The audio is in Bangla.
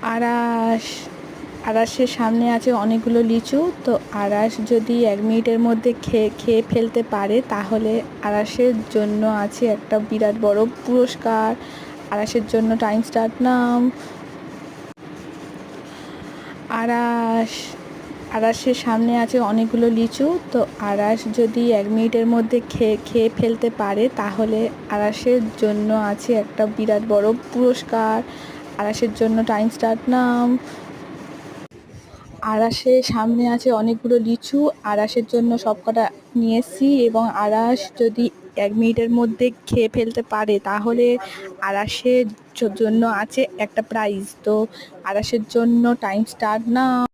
আরাশ আরাশের সামনে আছে অনেকগুলো লিচু। তো আরাশ যদি 1 মিনিটের মধ্যে খেয়ে ফেলতে পারে তাহলে আরাশের জন্য আছে একটা বিরাট বড় পুরস্কার। আরাশের জন্য টাইম স্টার্ট নাও। আরাশের সামনে আছে অনেকগুলো লিচু। তো আরাশ যদি 1 মিনিটের মধ্যে খেয়ে ফেলতে পারে তাহলে আরাশের জন্য আছে একটা বিরাট বড় পুরস্কার। আরাশের জন্য টাইম স্টার্ট নাও। আরাশের সামনে আছে অনেকগুলো লিচু। আরাশের জন্য সবকটা নিয়ে এসছি এবং আরাশ যদি 1 মিনিটের মধ্যে খেয়ে ফেলতে পারে তাহলে আরাশের জন্য আছে একটা প্রাইজ। তো আরাশের জন্য টাইম স্টার্ট নাও।